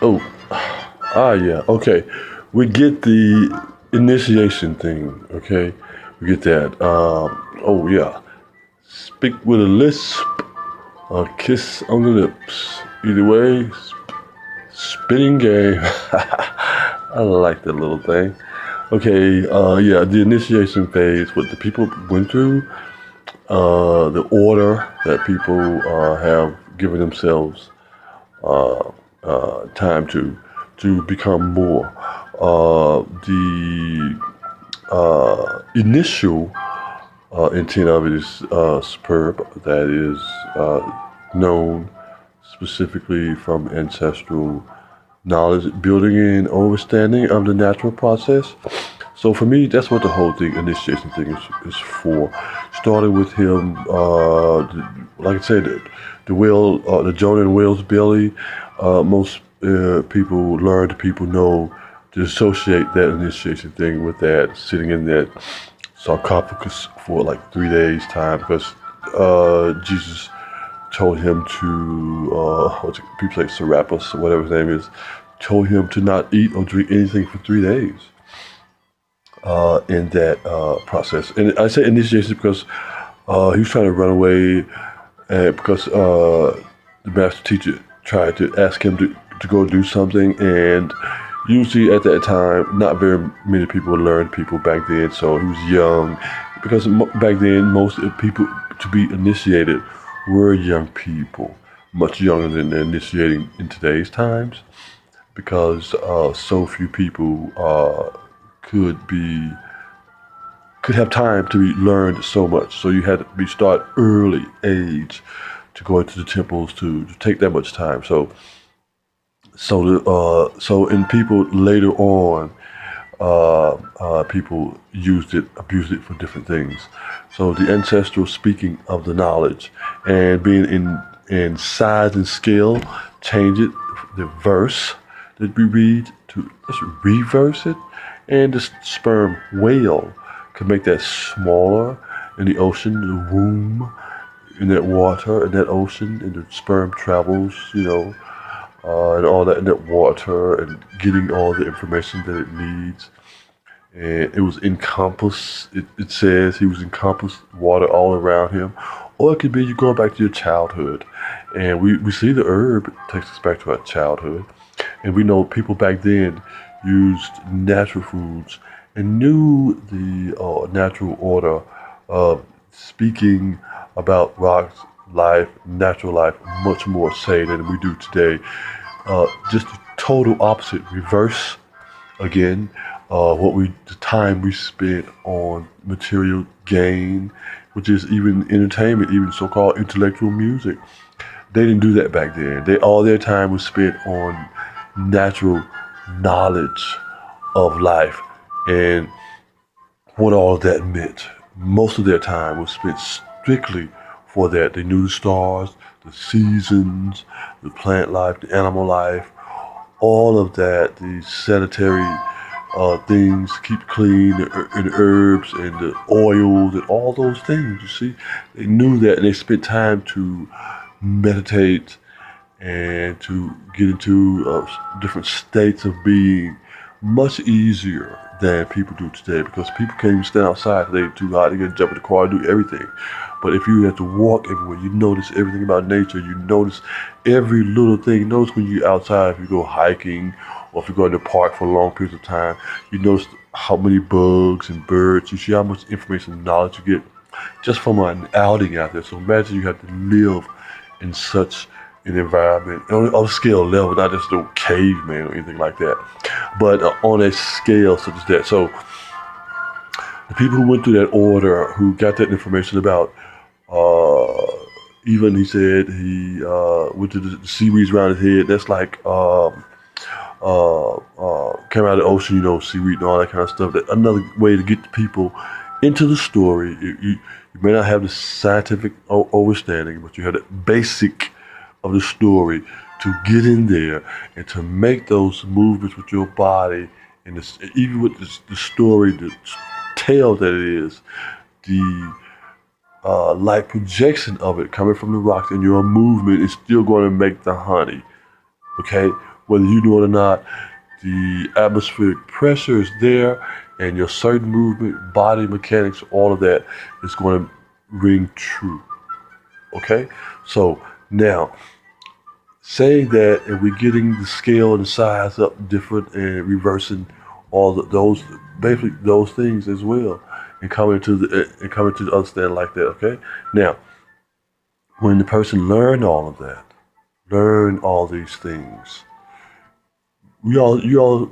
Oh, yeah. Okay, we get the initiation thing. Okay, we get that. Oh yeah. Speak with a lisp, a kiss on the lips. Either way, spitting game. I like that little thing. Okay, yeah, the initiation phase, what the people went through, the order that people have given themselves time to become more. The initial intent of it is superb. That is known specifically from ancestral knowledge, building and understanding of the natural process. So for me, that's what the whole thing, initiation thing, is for. Started with him, like I said, the whale, the Jonah and whale's belly. Most people know to associate that initiation thing with that sitting in that sarcophagus for like 3 days time because Jesus told him to people like Serapis or whatever his name is, told him to not eat or drink anything for 3 days in that process. And I say initiation because he was trying to run away because the master teacher tried to ask him to go do something, and usually at that time, not very many people learned people back then, so he was young. Because back then, most people to be initiated were young people, much younger than they're initiating in today's times, because so few people could be could have time to be learned so much. So you had to be start early age to go into the temples to take that much time. So in people later on, people abused it for different things. So the ancestral speaking of the knowledge and being in size and scale, change it, the verse that we read to just reverse it, and the sperm whale can make that smaller in the ocean, the womb, in that water, in that ocean, and the sperm travels, and all that in that water and getting all the information that it needs. And it was encompassed, it says he was encompassed water all around him. Or it could be you going back to your childhood. And we see the herb takes us back to our childhood. And we know people back then used natural foods and knew the natural order of speaking about rocks, life, natural life, much more say than we do today. Just the total opposite, reverse again. The time we spent on material gain, which is even entertainment, even so-called intellectual music. They didn't do that back then. All their time was spent on natural knowledge of life and what all that meant. Most of their time was spent strictly for that. They knew the stars, the seasons, the plant life, the animal life, all of that, the sanitary things, keep clean, and the herbs and the oils and all those things. You see, they knew that, and they spent time to meditate and to get into different states of being much easier than people do today, because people can't even stand outside today too hot. They can jump in the car and do everything. But if you have to walk everywhere, you notice everything about nature. You notice every little thing. You notice when you're outside, if you go hiking or if you go in the park for long periods of time, you notice how many bugs and birds. You see how much information and knowledge you get just from an outing out there. So imagine you have to live in such an environment on a scale level, not just no caveman or anything like that, but on a scale such as that. So the people who went through that order, who got that information about, even he said he went to the seaweeds around his head. That's like came out of the ocean, seaweed and all that kind of stuff. That another way to get the people into the story. You may not have the scientific understanding, but you have the basic of the story to get in there and to make those movements with your body, and even with the story, the tale that it is, the light projection of it coming from the rocks, and your movement is still going to make the honey. Okay, whether you know it or not, the atmospheric pressure is there, and your certain movement, body mechanics, all of that is going to ring true. Okay? So now, saying that, and we're getting the scale and the size up different and reversing all those, basically those things as well, and coming to the understanding like that. Okay? Now, when the person learn all of that, learn all these things, you all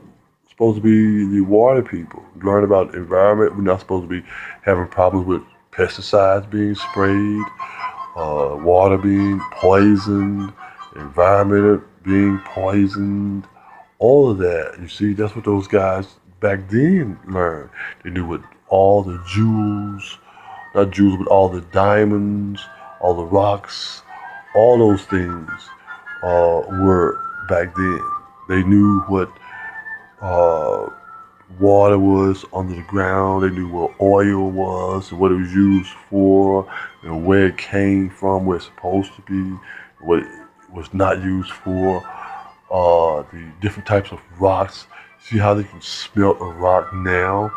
supposed to be the water people. Learn about the environment. We're not supposed to be having problems with pesticides being sprayed, water being poisoned, environment being poisoned, all of that. You see, that's what those guys back then learned. They knew what all the jewels, not jewels, but all the diamonds, all the rocks, all those things were back then. They knew what uh, water was under the ground. They knew what oil was and what it was used for and where it came from, where it's supposed to be, what it was not used for, the different types of rocks. See how they can smelt a rock now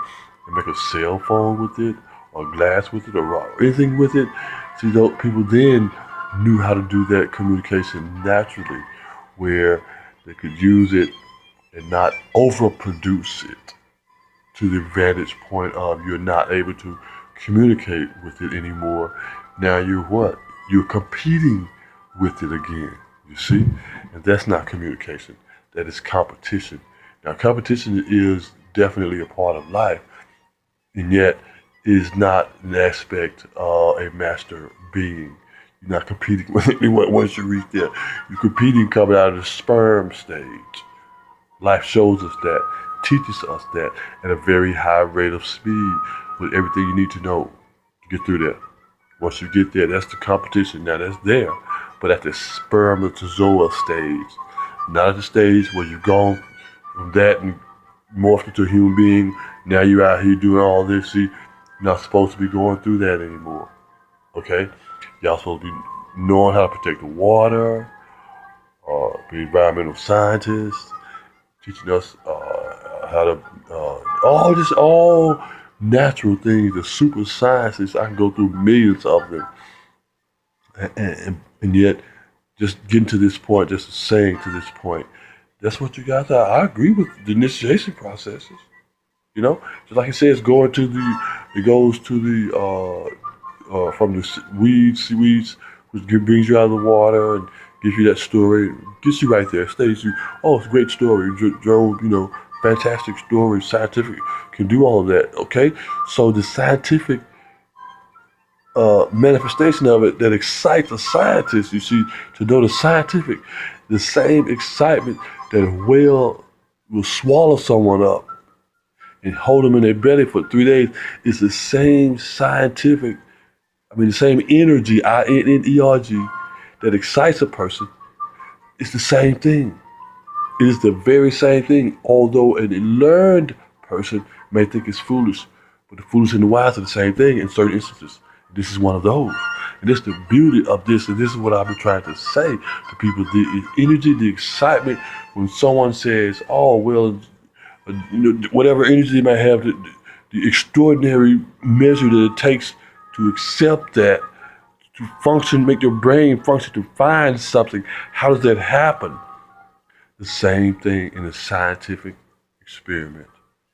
and make a cell phone with it, or glass with it, or rock, or anything with it. See, those people then knew how to do that communication naturally, where they could use it and not overproduce it to the vantage point of you're not able to communicate with it anymore. Now you're what? You're competing with it again, you see? And that's not communication. That is competition. Now competition is definitely a part of life, and yet is not an aspect of a master being. You're not competing with anyone once you reach there. You're competing coming out of the sperm stage. Life shows us that, teaches us that at a very high rate of speed with everything you need to know to get through that. Once you get there, that's the competition. Now that's there, but at the spermatozoa stage, not at the stage where you've gone from that and morphed into a human being. Now you're out here doing all this. See, you're not supposed to be going through that anymore. Okay? Y'all supposed to be knowing how to protect the water, be environmental scientists, teaching us how to all natural things, the super sciences. I can go through millions of them, and yet just getting to this point, just saying to this point, that's what you guys are. I agree with the initiation processes. You know, just like it says, it goes to from the seaweeds, which brings you out of the water and gives you that story, gets you right there, stays you. Oh, it's a great story, Joe. You know, fantastic story, scientific, can do all of that. Okay, so the scientific manifestation of it that excites a scientist, you see, to know the scientific, the same excitement that a whale will swallow someone up and hold them in their belly for 3 days is the same scientific, the same energy, I-N-N-E-R-G, that excites a person. It's the same thing. It is the very same thing, although a learned person may think it's foolish, but the foolish and the wise are the same thing in certain instances. This is one of those. And this is the beauty of this, and this is what I've been trying to say to people. The energy, the excitement, when someone says, oh, well, whatever energy they might have, the extraordinary measure that it takes to accept that, to function, make your brain function, to find something. How does that happen? The same thing in a scientific experiment.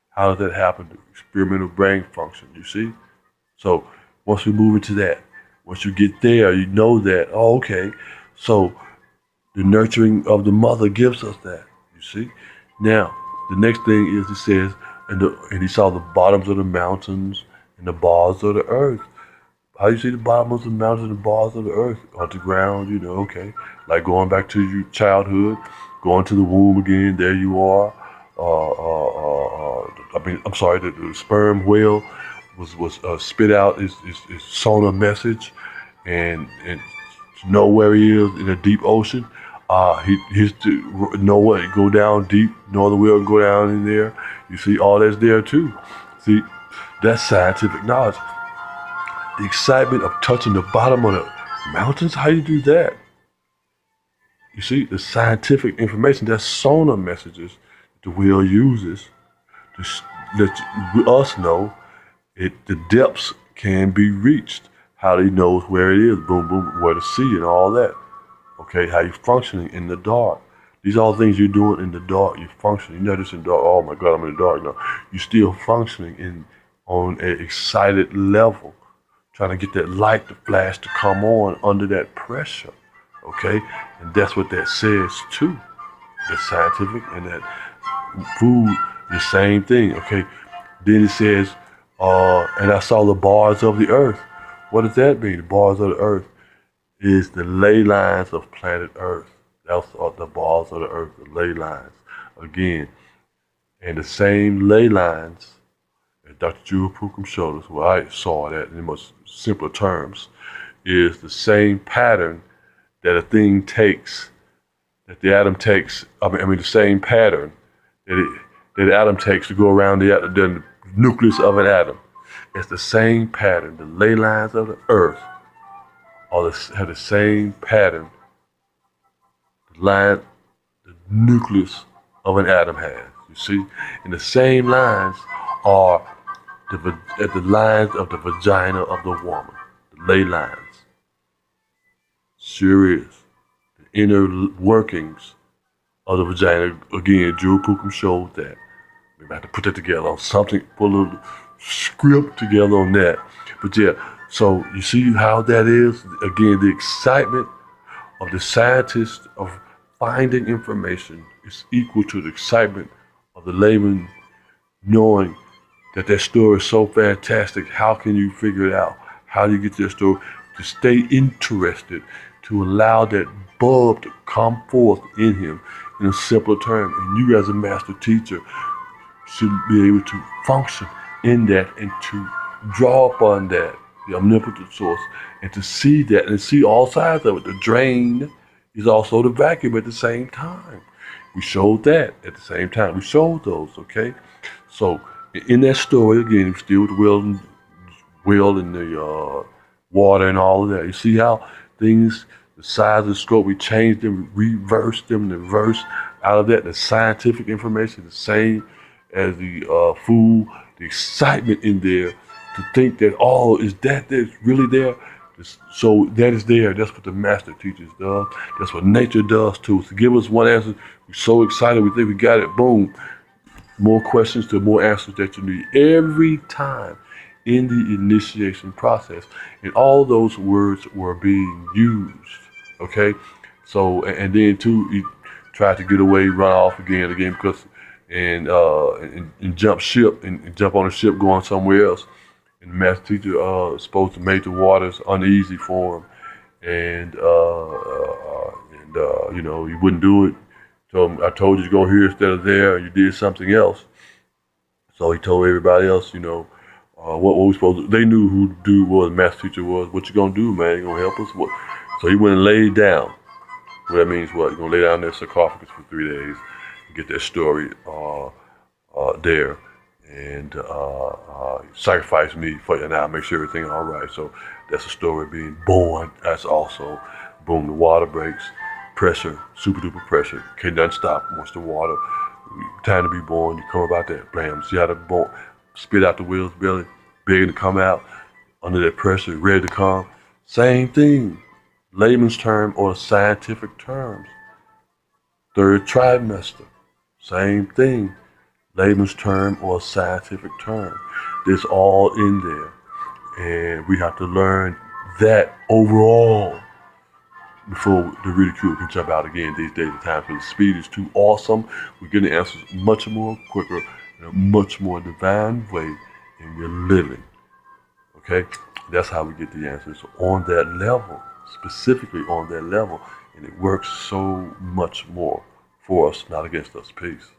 How does that happen? The experimental brain function, you see? So once we move into that, once you get there, you know that, oh, okay, so the nurturing of the mother gives us that, you see? Now, the next thing is, it says, and he saw the bottoms of the mountains and the bars of the earth. How you see the bottom of the mountains and the bars of the earth? On the ground, okay. Like going back to your childhood, going to the womb again, there you are. The sperm whale was spit out his sonar message, and to know where he is in a deep ocean. He's to know what, go down deep, no other whale can go down in there. You see, all that's there too. See, that's scientific knowledge. The excitement of touching the bottom of the mountains, how you do that? You see, the scientific information, that's sonar messages the whale uses to let us know the depths can be reached. How he knows where it is, boom, boom, where to see and all that. Okay, how you functioning in the dark. These are all things you're doing in the dark. You're functioning. You're not just in the dark. Oh my God, I'm in the dark. No, you're still functioning on an excited level, trying to get that light to flash to come on under that pressure. Okay, and that's what that says too. The scientific and that food, the same thing. Okay, then it says, and I saw the bars of the earth. What does that mean? The bars of the earth is the ley lines of planet Earth. That's the bars of the earth, the ley lines. Again, and the same ley lines as Dr. Jewel Pookrum showed us, well, I saw that in much simpler terms, is the same pattern that a thing takes, that the atom takes, the same pattern that the atom takes to go around the nucleus of an atom. It's the same pattern. The ley lines of the earth have the same pattern the nucleus of an atom has. You see? And the same lines are the lines of the vagina of the woman. The ley lines. Sure is. The inner workings of the vagina. Again, Jewel Pookrum showed that. We have to put that together on something, put a little script together on that. But yeah, so you see how that is? Again, the excitement of the scientist of finding information is equal to the excitement of the layman knowing that that story is so fantastic. How can you figure it out? How do you get that story? To stay interested, to allow that bulb to come forth in him in a simpler term. And you as a master teacher should be able to function in that and to draw upon that, the omnipotent source, and to see that and see all sides of it. The drain is also the vacuum at the same time. We showed that at the same time. We showed those, okay? So in that story, again, still with the whale and the water and all of that. You see how things, the size of the scope, we changed them, reversed them, and reversed out of that. The scientific information, the same as the food, the excitement in there to think that, oh, is that there's really there? So that is there. That's what the master teachers does. That's what nature does too. To give us one answer, we're so excited, we think we got it, boom. More questions to more answers that you need every time in the initiation process. And all those words were being used, okay? So, and then too, he tried to get away, run off again, because, and jump ship, and jump on a ship going somewhere else. And the master teacher is supposed to make the waters uneasy for him. And you know, he wouldn't do it. So I told you to go here instead of there, and you did something else. So he told everybody else, you know, what we supposed to do. They knew who the dude was, the master teacher was. What you gonna do, man? You gonna help us? What? So he went and laid down. Well, that means what? You're gonna lay down in that sarcophagus for 3 days and get that story there. And sacrifice me for you, and I'll make sure everything all right. So that's a story being born. That's also, boom, the water breaks, pressure, super duper pressure, can't nothing stop. Once the water, time to be born, you come about that, bam, see how the bone spit out the whale's belly, begging to come out under that pressure, ready to come. Same thing, layman's term or scientific terms. Third trimester, same thing. Layman's term or scientific term. It's all in there. And we have to learn that overall before the ridicule can jump out again these days and times, because the speed is too awesome. We're getting answers much more quicker in a much more divine way, and we're living. Okay? That's how we get the answers on that level, specifically on that level. And it works so much more for us, not against us. Peace.